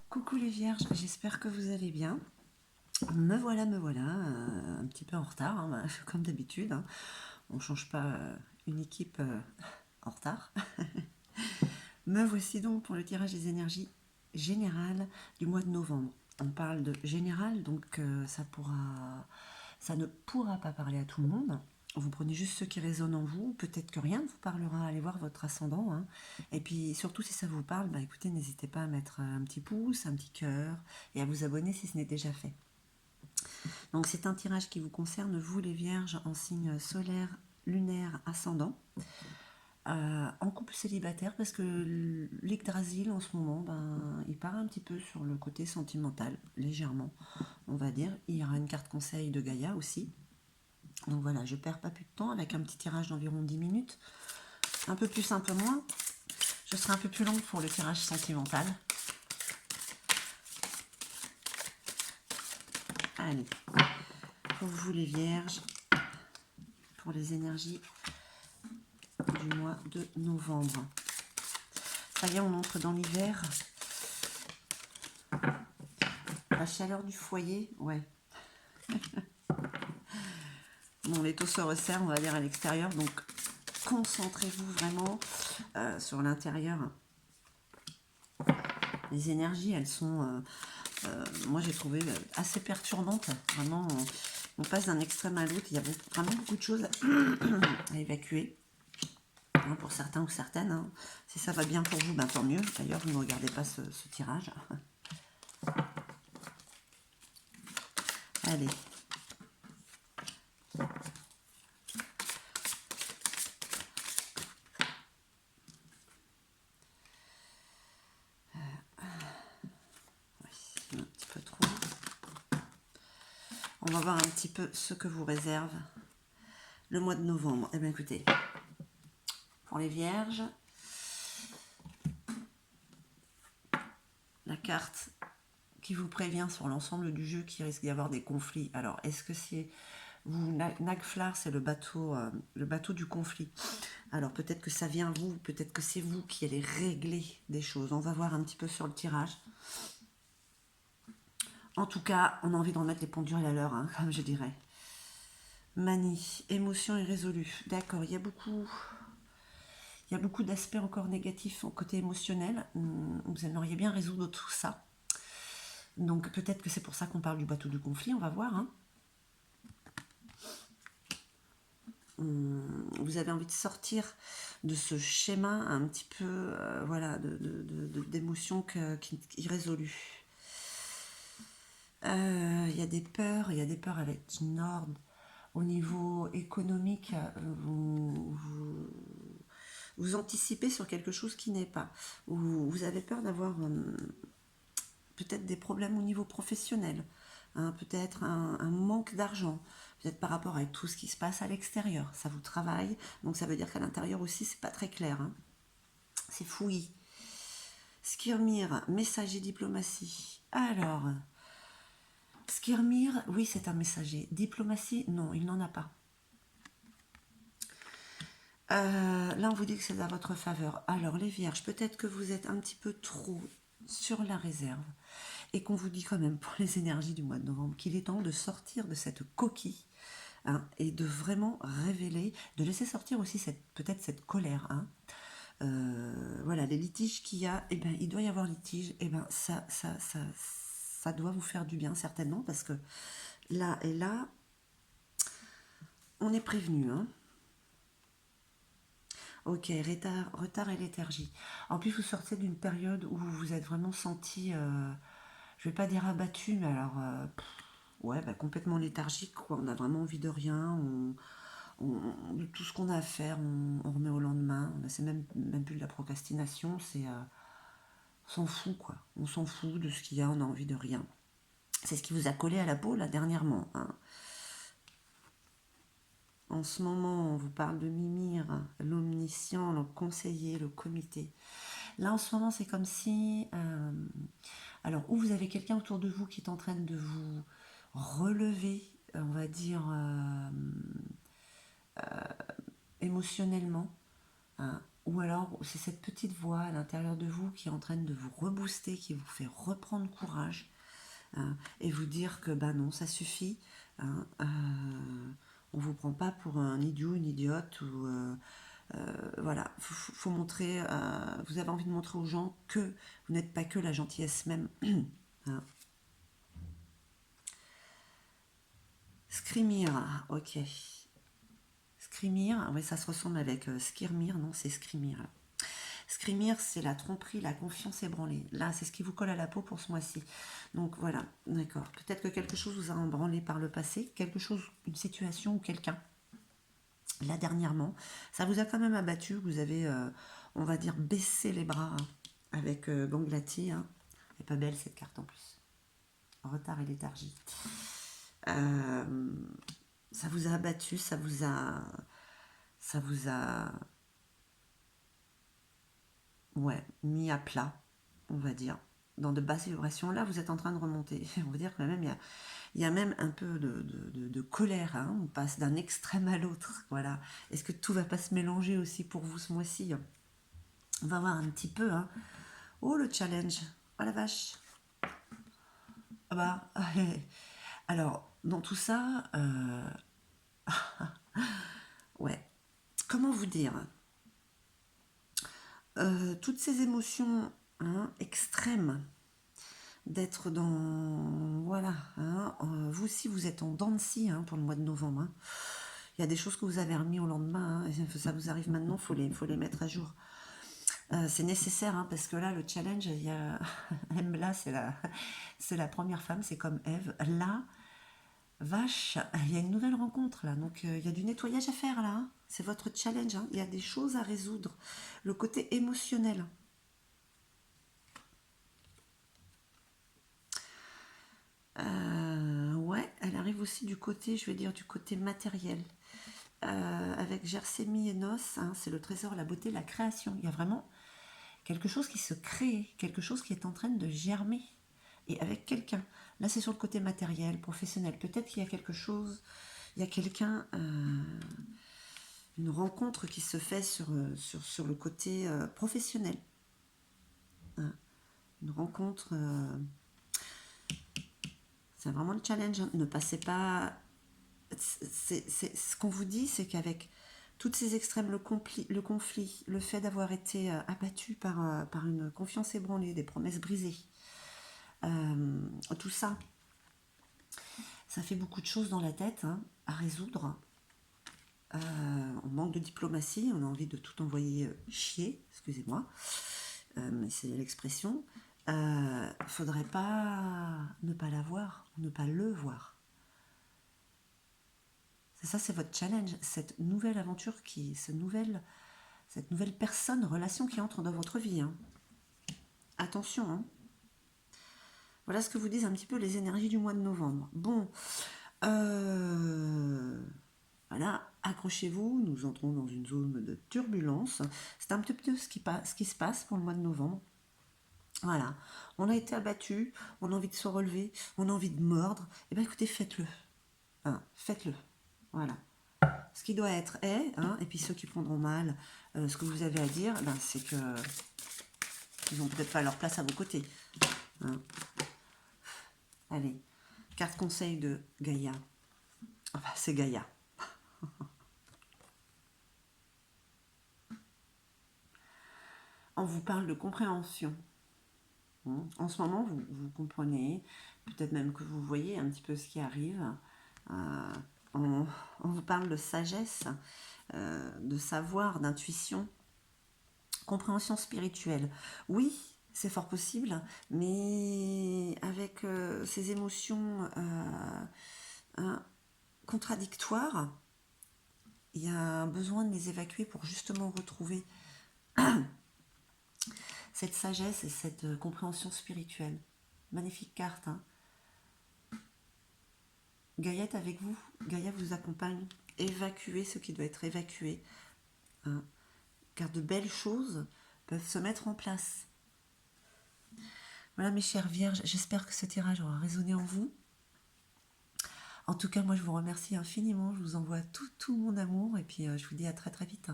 Coucou les vierges, j'espère que vous allez bien. Me voilà, un petit peu en retard, hein, comme d'habitude. Hein. On ne change pas une équipe en retard. Me voici donc pour le tirage des énergies générales du mois de novembre. On parle de général, donc ça ne pourra pas parler à tout le monde. Vous prenez juste ce qui résonne en vous. Peut-être que rien ne vous parlera. Allez voir votre ascendant. Hein. Et puis surtout, si ça vous parle, bah, écoutez, n'hésitez pas à mettre un petit pouce, un petit cœur et à vous abonner si ce n'est déjà fait. Donc c'est un tirage qui vous concerne, vous les vierges, en signe solaire, lunaire, ascendant. En couple célibataire, parce que l'Yggdrasil en ce moment, il part un petit peu sur le côté sentimental, légèrement, on va dire. Il y aura une carte conseil de Gaïa aussi. Donc voilà, je perds pas plus de temps avec un petit tirage d'environ 10 minutes. Un peu plus, un peu moins. Je serai un peu plus longue pour le tirage sentimental. Allez, pour vous les vierges, pour les énergies du mois de novembre. Ça y est, on entre dans l'hiver. La chaleur du foyer, ouais. Bon, les taux se resserrent, on va dire, à l'extérieur, donc concentrez-vous vraiment sur l'intérieur. Les énergies, elles sont, moi j'ai trouvé assez perturbantes. Vraiment, on passe d'un extrême à l'autre. Il y a vraiment beaucoup de choses à évacuer. Hein, pour certains ou certaines. Hein. Si ça va bien pour vous, tant mieux. D'ailleurs, vous ne regardez pas ce tirage. Allez. Un petit peu trop. On va voir un petit peu ce que vous réserve le mois de novembre. Eh bien, écoutez, pour les vierges, la carte qui vous prévient sur l'ensemble du jeu qu'il risque d'y avoir des conflits. Alors, est-ce que c'est vous, Nagflar, c'est le bateau du conflit. Alors, peut-être que ça vient vous, peut-être que c'est vous qui allez régler des choses. On va voir un petit peu sur le tirage. En tout cas, on a envie de remettre les pendules à l'heure, hein, comme je dirais. Manie, émotion irrésolue. D'accord, il y a beaucoup d'aspects encore négatifs au côté émotionnel. Vous aimeriez bien résoudre tout ça. Donc peut-être que c'est pour ça qu'on parle du bateau du conflit, on va voir. Hein. Vous avez envie de sortir de ce schéma un petit peu voilà, d'émotions irrésolues. Il y a des peurs avec une ordre. Au niveau économique, vous anticipez sur quelque chose qui n'est pas. Vous avez peur d'avoir peut-être des problèmes au niveau professionnel, hein, peut-être un manque d'argent, peut-être par rapport à tout ce qui se passe à l'extérieur. Ça vous travaille, donc ça veut dire qu'à l'intérieur aussi, c'est pas très clair. Hein. C'est fouillis. Skirmir, messager diplomatie. Alors, Skirmir, oui, c'est un messager. Diplomatie, non, il n'en a pas. Là, on vous dit que c'est à votre faveur. Alors, les vierges, peut-être que vous êtes un petit peu trop sur la réserve et qu'on vous dit quand même pour les énergies du mois de novembre qu'il est temps de sortir de cette coquille hein, et de vraiment révéler, de laisser sortir aussi peut-être cette colère. Hein. Voilà, les litiges qu'il y a, eh ben, il doit y avoir litige, eh ben, ça doit vous faire du bien certainement parce que là et là, on est prévenu. Hein. Ok, retard et léthargie. En plus, vous sortez d'une période où vous vous êtes vraiment senti, je vais pas dire abattu, mais alors, ouais, complètement léthargique, quoi. On a vraiment envie de rien, de tout ce qu'on a à faire, on remet au lendemain. C'est même plus de la procrastination, c'est, on s'en fout, quoi. On s'en fout de ce qu'il y a, on a envie de rien. C'est ce qui vous a collé à la peau, là, dernièrement, hein. En ce moment, on vous parle de Mimir, l'omniscient, le conseiller, le comité. Là, en ce moment, c'est comme si... alors, ou vous avez quelqu'un autour de vous qui est en train de vous relever, on va dire, émotionnellement, hein, ou alors c'est cette petite voix à l'intérieur de vous qui est en train de vous rebooster, qui vous fait reprendre courage, hein, et vous dire que bah non, ça suffit, hein, on vous prend pas pour un idiot, une idiote, ou voilà, faut montrer, vous avez envie de montrer aux gens que vous n'êtes pas que la gentillesse même. Hein. Scrimir, ok. Scrimir, oui, ça se ressemble avec Skirmir, non, c'est Scrimir. Scrimir, c'est la tromperie, la confiance ébranlée. Là, c'est ce qui vous colle à la peau pour ce mois-ci. Donc voilà, d'accord. Peut-être que quelque chose vous a embranlé par le passé, quelque chose, une situation ou quelqu'un. Là, dernièrement, ça vous a quand même abattu. Vous avez, on va dire, baissé les bras, hein, avec Ganglati. Hein. Elle est pas belle cette carte en plus. Retard et léthargie. Ça vous a abattu, ça vous a ouais, mis à plat, on va dire, dans de basses vibrations. Là, vous êtes en train de remonter. On va dire que même il y a même un peu de colère. Hein. On passe d'un extrême à l'autre. Voilà. Est-ce que tout va pas se mélanger aussi pour vous ce mois-ci? On va voir un petit peu. Hein. Oh, le challenge. Oh la vache. Ah bah, alors, dans tout ça, ouais. Comment vous dire? Toutes ces émotions, hein, extrêmes, d'être dans... Voilà, hein, vous aussi vous êtes en dents de scie, hein, pour le mois de novembre. Hein. Il y a des choses que vous avez remis au lendemain, hein, ça vous arrive maintenant, il faut les mettre à jour. C'est nécessaire, hein, parce que là, le challenge, il y a... Embla, c'est la première femme, c'est comme Ève. Là, vache, il y a une nouvelle rencontre, là. Donc, il y a du nettoyage à faire, là. Hein. C'est votre challenge. Hein. Il y a des choses à résoudre. Le côté émotionnel. Ouais, elle arrive aussi du côté, je vais dire, du côté matériel. Avec Gersemi et Nos, hein, c'est le trésor, la beauté, la création. Il y a vraiment quelque chose qui se crée, quelque chose qui est en train de germer. Et avec quelqu'un. Là, c'est sur le côté matériel, professionnel. Peut-être qu'il y a quelque chose, il y a quelqu'un, une rencontre qui se fait sur le côté professionnel. Hein. Une rencontre, c'est vraiment le challenge. Hein. Ne passez pas... ce qu'on vous dit, c'est qu'avec toutes ces extrêmes, le conflit, le fait d'avoir été abattu par une confiance ébranlée, des promesses brisées, tout ça, ça fait beaucoup de choses dans la tête, hein, à résoudre. On manque de diplomatie, on a envie de tout envoyer chier, excusez-moi, mais c'est l'expression. Faudrait pas ne pas la voir, ne pas le voir. C'est votre challenge, cette nouvelle aventure, cette nouvelle personne, relation qui entre dans votre vie. Hein. Attention, hein. Voilà ce que vous disent un petit peu les énergies du mois de novembre. Bon, voilà, accrochez-vous, nous entrons dans une zone de turbulence. C'est un petit peu ce qui se passe pour le mois de novembre. Voilà, on a été abattu, on a envie de se relever, on a envie de mordre. Eh bien écoutez, faites-le. Hein, faites-le. Voilà. Ce qui doit être est, hein, et puis ceux qui prendront mal ce que vous avez à dire, ben, c'est que ils n'ont peut-être pas leur place à vos côtés. Hein. Allez, carte conseil de Gaïa. Enfin, c'est Gaïa. On vous parle de compréhension. En ce moment, vous comprenez, peut-être même que vous voyez un petit peu ce qui arrive. On vous parle de sagesse, de savoir, d'intuition, compréhension spirituelle. Oui, c'est fort possible, mais avec ces émotions contradictoires, il y a un besoin de les évacuer pour justement retrouver cette sagesse et cette compréhension spirituelle. Magnifique carte. Hein. Gaïa est avec vous. Gaïa vous accompagne. Évacuez ce qui doit être évacué. Hein. Car de belles choses peuvent se mettre en place. Voilà mes chères vierges, j'espère que ce tirage aura résonné en vous. En tout cas, moi je vous remercie infiniment. Je vous envoie tout mon amour et puis je vous dis à très très vite.